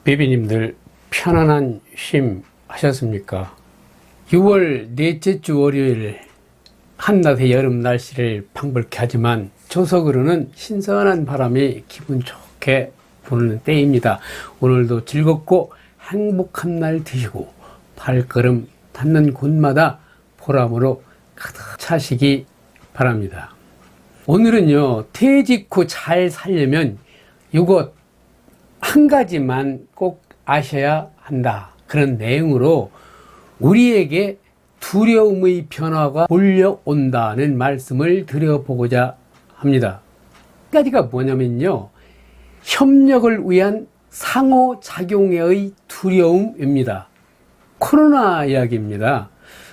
비비님들 편안한 쉼 하셨습니까? 6월 넷째 주 월요일 한낮의 여름 날씨를 방불케 하지만 조석으로는 신선한 바람이 기분 좋게 부는 때입니다. 오늘도 즐겁고 행복한 날 되시고 발걸음 닿는 곳마다 보람으로 가득 차시기 바랍니다. 오늘은요, 퇴직 후 잘 살려면 이것 한 가지만 꼭 아셔야 한다, 그런 내용으로 우리에게 두려움의 변화가 몰려온다는 말씀을 드려보고자 합니다. 한 가지가 뭐냐면요, 협력을 위한 상호작용의 두려움입니다. 코로나 이야기입니다.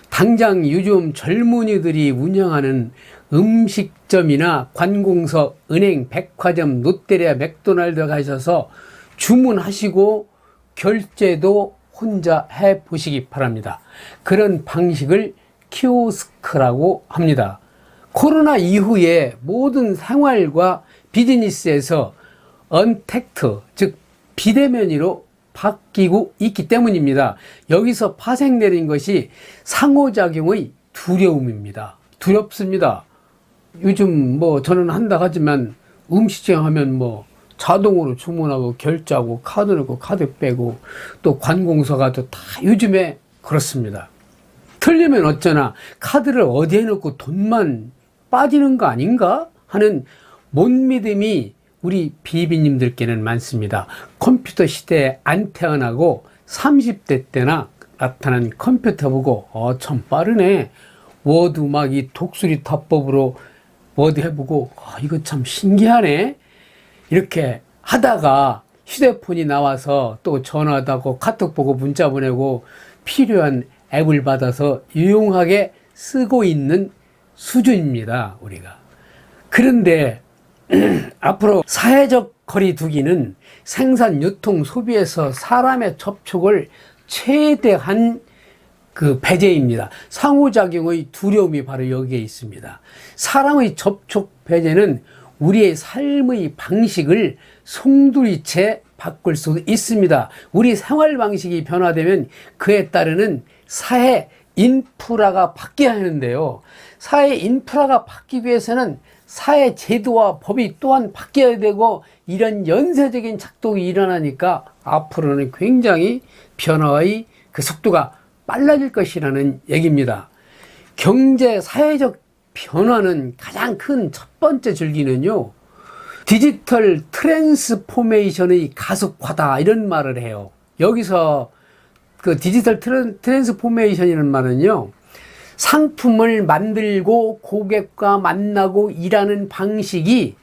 당장 요즘 젊은이들이 운영하는 음식점이나 관공서, 은행, 백화점, 롯데리아, 맥도날드 가셔서 주문하시고 결제도 혼자 해보시기 바랍니다. 그런 방식을 키오스크라고 합니다. 코로나 이후에 모든 생활과 비즈니스에서 언택트, 즉 비대면으로 바뀌고 있기 때문입니다. 여기서 파생되는 것이 상호작용의 두려움입니다. 두렵습니다. 요즘 저는 한다 하지만 음식점 하면 자동으로 주문하고 결제하고 카드 넣고 카드 빼고 또 관공서가 또 다 요즘에 그렇습니다. 틀리면 어쩌나 카드를 어디에 넣고 돈만 빠지는 거 아닌가 하는 못 믿음이 우리 비비님들께는 많습니다. 컴퓨터 시대에 안 태어나고 30대 때나 나타난 컴퓨터 보고 참 빠르네, 워드 막 이 독수리 타법으로 워드 해보고 이거 참 신기하네, 이렇게 하다가 휴대폰이 나와서 또 전화도 하고 카톡 보고 문자 보내고 필요한 앱을 받아서 유용하게 쓰고 있는 수준입니다, 우리가. 그런데 앞으로 사회적 거리 두기는 생산, 유통, 소비에서 사람의 접촉을 최대한 배제입니다. 상호작용의 두려움이 바로 여기에 있습니다. 사람의 접촉 배제는 우리의 삶의 방식을 송두리째 바꿀 수 있습니다. 우리 생활 방식이 변화되면 그에 따르는 사회 인프라가 바뀌어야 하는데요, 사회 인프라가 바뀌기 위해서는 사회 제도와 법이 또한 바뀌어야 되고, 이런 연쇄적인 작동이 일어나니까 앞으로는 굉장히 변화의 속도가 빨라질 것이라는 얘기입니다. 경제 사회적 변화는 가장 큰 첫 번째 줄기는요, 디지털 트랜스포메이션의 가속화다, 이런 말을 해요. 여기서 디지털 트랜스포메이션이라는 말은요, 상품을 만들고 고객과 만나고 일하는 방식이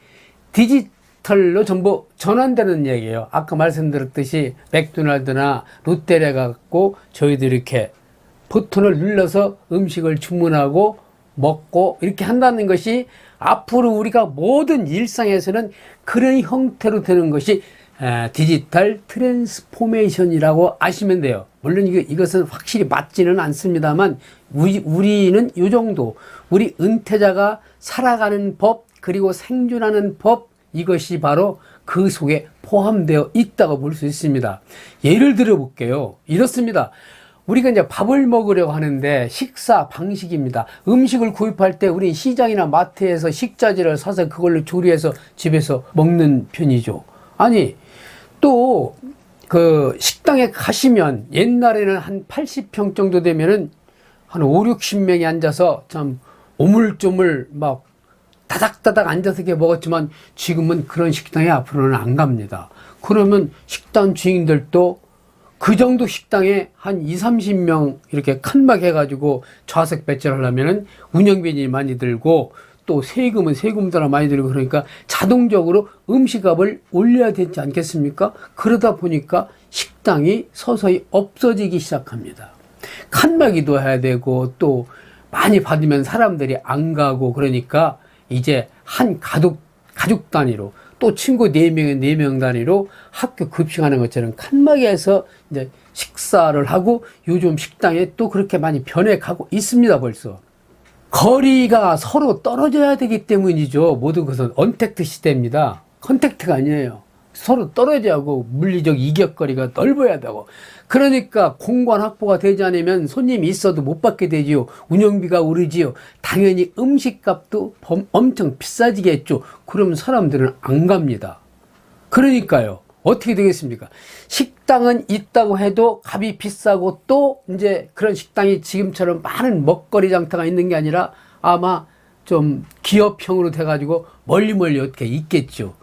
디지털로 전부 전환되는 얘기예요. 아까 말씀드렸듯이 맥도날드나 롯데리아 갖고 저희들이 이렇게 버튼을 눌러서 음식을 주문하고 먹고 이렇게 한다는 것이 앞으로 우리가 모든 일상에서는 그런 형태로 되는 것이 디지털 트랜스포메이션이라고 아시면 돼요. 물론 이것은 확실히 맞지는 않습니다만 우리는 이 정도, 우리 은퇴자가 살아가는 법, 그리고 생존하는 법, 이것이 바로 그 속에 포함되어 있다고 볼 수 있습니다. 예를 들어 볼게요. 이렇습니다. 우리가 이제 밥을 먹으려고 하는데 식사 방식입니다. 음식을 구입할 때 우리 시장이나 마트에서 식자재를 사서 그걸로 조리해서 집에서 먹는 편이죠. 아니, 또 식당에 가시면 옛날에는 한 80평 정도 되면은 한 5, 60명이 앉아서 참 오물조물 막 다닥다닥 앉아서 이렇게 먹었지만 지금은 그런 식당에 앞으로는 안 갑니다. 그러면 식당 주인들도 그 정도 식당에 한 2, 30명 이렇게 칸막 해가지고 좌석 배치하려면은 운영비용이 많이 들고 또 세금은 세금보다 많이 들고, 그러니까 자동적으로 음식값을 올려야 되지 않겠습니까? 그러다 보니까 식당이 서서히 없어지기 시작합니다. 칸막이도 해야 되고 또 많이 받으면 사람들이 안 가고, 그러니까 이제 한 가족 단위로 또 친구 4명에 4명 단위로 학교 급식하는 것처럼 칸막이에서 이제 식사를 하고 요즘 식당에 또 그렇게 많이 변해가고 있습니다. 벌써 거리가 서로 떨어져야 되기 때문이죠. 모든 것은 언택트 시대입니다. 컨택트가 아니에요. 서로 떨어져야하고 물리적 이격거리가 넓어야 되고, 그러니까 공간 확보가 되지 않으면 손님이 있어도 못 받게 되지요. 운영비가 오르지요. 당연히 음식값도 엄청 비싸지겠죠. 그러면 사람들은 안 갑니다. 그러니까요, 어떻게 되겠습니까? 식당은 있다고 해도 값이 비싸고, 또 이제 그런 식당이 지금처럼 많은 먹거리 장터가 있는 게 아니라 아마 좀 기업형으로 돼가지고 멀리 어떻게 있겠죠.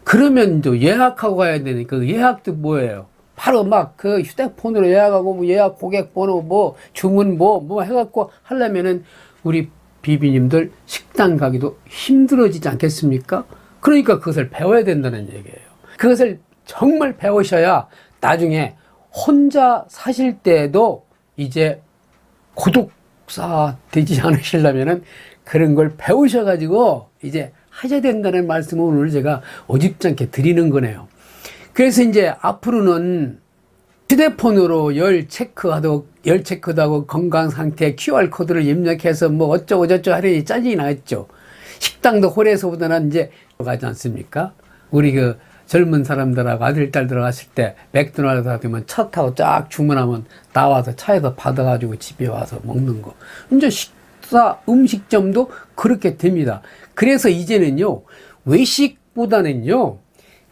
그러면 또 예약하고 가야 되니까, 그 예약도 뭐예요? 바로 막 그 휴대폰으로 예약하고, 뭐 예약 고객 번호, 뭐 주문 뭐 해갖고 하려면은 우리 비비님들 식당 가기도 힘들어지지 않겠습니까? 그러니까 그것을 배워야 된다는 얘기예요. 그것을 정말 배우셔야 나중에 혼자 사실 때도 이제 고독사 되지 않으시려면은 그런 걸 배우셔가지고 이제 하셔야 된다는 말씀을 오늘 제가 어줍잖게 드리는 거네요. 그래서 이제 앞으로는 휴대폰으로 열 체크도 하고 건강 상태 QR코드를 입력해서 뭐 어쩌고 저쩌고 하려니 짜증이 나겠죠. 식당도 홀에서보다는 이제 가지 않습니까? 우리 그 젊은 사람들하고 아들, 딸 들어갔을 때 맥도날드 같으면 차 타고 쫙 주문하면 나와서 차에서 받아가지고 집에 와서 먹는 거. 이제 식사, 음식점도 그렇게 됩니다. 그래서 이제는요, 외식보다는요,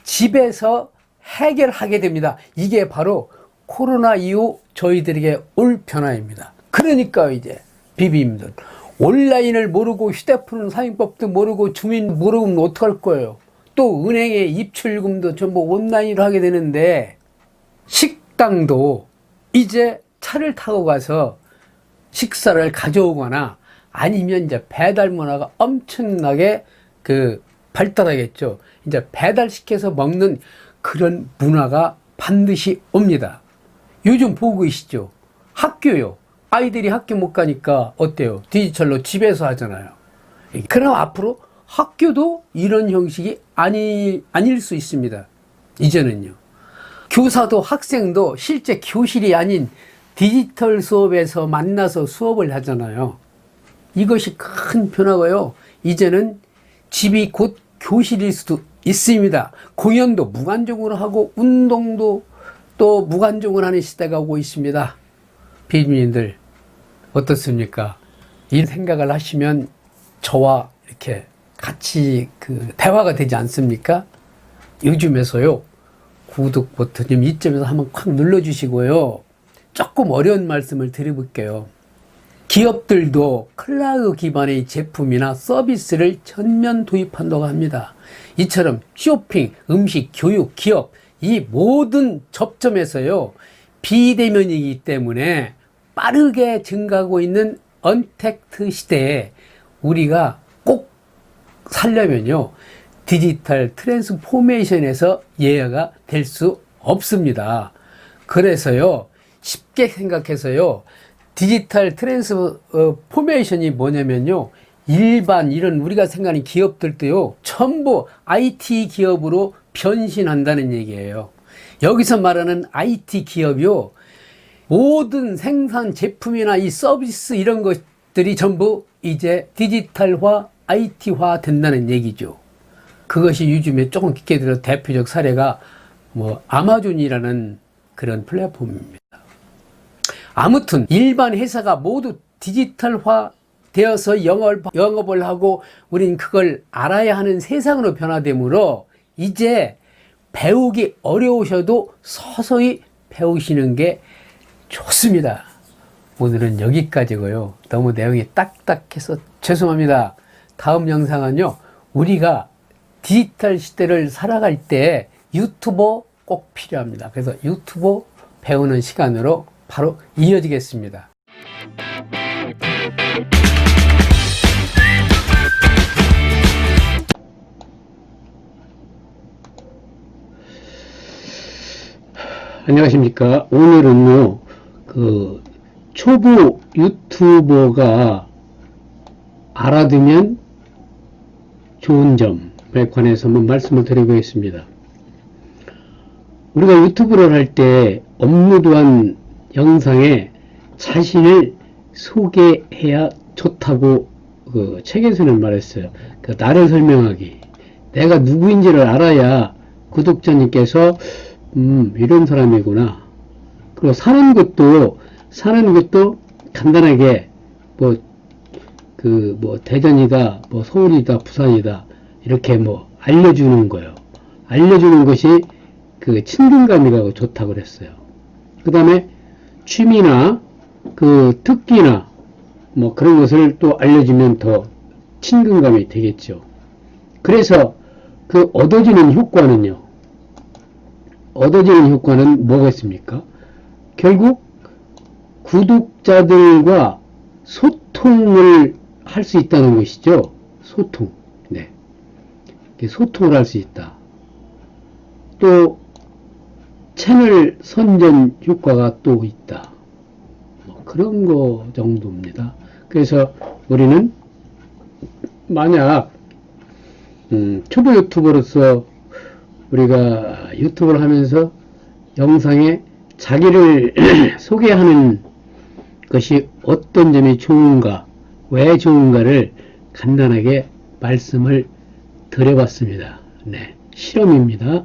집에서 해결하게 됩니다. 이게 바로 코로나 이후 저희들에게 올 변화입니다. 그러니까 이제 비비님들 온라인을 모르고 휴대폰 사용법도 모르고 주민 모르면 어떡할 거예요. 또 은행의 입출금도 전부 온라인으로 하게 되는데, 식당도 이제 차를 타고 가서 식사를 가져오거나 아니면 이제 배달 문화가 엄청나게 발달하겠죠. 이제 배달시켜서 먹는 그런 문화가 반드시 옵니다. 요즘 보고 계시죠? 학교요. 아이들이 학교 못 가니까 어때요? 디지털로 집에서 하잖아요. 그럼 앞으로 학교도 이런 형식이 아닐 수 있습니다. 이제는요. 교사도 학생도 실제 교실이 아닌 디지털 수업에서 만나서 수업을 하잖아요. 이것이 큰 변화고요. 이제는 집이 곧 교실일 수도 있습니다. 공연도 무관중으로 하고 운동도 또 무관중으로 하는 시대가 오고 있습니다. 비비님들 어떻습니까? 이 생각을 하시면 저와 이렇게 같이 대화가 되지 않습니까? 요즘에서요, 구독 버튼 이점에서 한번 콱 눌러주시고요. 조금 어려운 말씀을 드려볼게요. 기업들도 클라우드 기반의 제품이나 서비스를 전면 도입한다고 합니다. 이처럼 쇼핑, 음식, 교육, 기업, 이 모든 접점에서요, 비대면이기 때문에 빠르게 증가하고 있는 언택트 시대에 우리가 꼭 살려면요, 디지털 트랜스포메이션에서 예외가 될 수 없습니다. 그래서요, 쉽게 생각해서요, 디지털 트랜스포메이션이 뭐냐면요, 일반 이런 우리가 생각하는 기업들도요, 전부 IT 기업으로 변신한다는 얘기예요. 여기서 말하는 IT 기업이요, 모든 생산 제품이나 이 서비스 이런 것들이 전부 이제 디지털화, IT화 된다는 얘기죠. 그것이 요즘에 조금 깊게 들어 대표적 사례가 아마존이라는 그런 플랫폼입니다. 아무튼 일반 회사가 모두 디지털화 되어서 영업을 하고 우린 그걸 알아야 하는 세상으로 변화되므로 이제 배우기 어려우셔도 서서히 배우시는 게 좋습니다. 오늘은 여기까지고요. 너무 내용이 딱딱해서 죄송합니다. 다음 영상은요, 우리가 디지털 시대를 살아갈 때 유튜버 꼭 필요합니다. 그래서 유튜버 배우는 시간으로 바로 이어지겠습니다. 안녕하십니까. 오늘은요, 초보 유튜버가 알아두면 좋은 점에 관해서 한번 말씀을 드려보겠습니다. 우리가 유튜브를 할 때 업로드한 영상에 자신을 소개해야 좋다고 책에서는 말했어요. 나를 설명하기. 내가 누구인지를 알아야 구독자님께서 이런 사람이구나. 그리고 사는 것도 간단하게 대전이다, 서울이다, 부산이다 이렇게 알려주는 거예요. 알려주는 것이 그 친근감이 가고 좋다고 그랬어요. 그 다음에 취미나 특기나 그런 것을 또 알려주면 더 친근감이 되겠죠. 그래서 얻어지는 효과는 뭐겠습니까? 결국 구독자들과 소통을 할 수 있다는 것이죠. 소통. 네. 소통을 할 수 있다. 또 채널 선전 효과가 또 있다. 그런 거 정도입니다. 그래서 우리는 만약 초보 유튜버로서 우리가 유튜브를 하면서 영상에 자기를 소개하는 것이 어떤 점이 좋은가, 왜 좋은가를 간단하게 말씀을 드려봤습니다. 네, 실험입니다.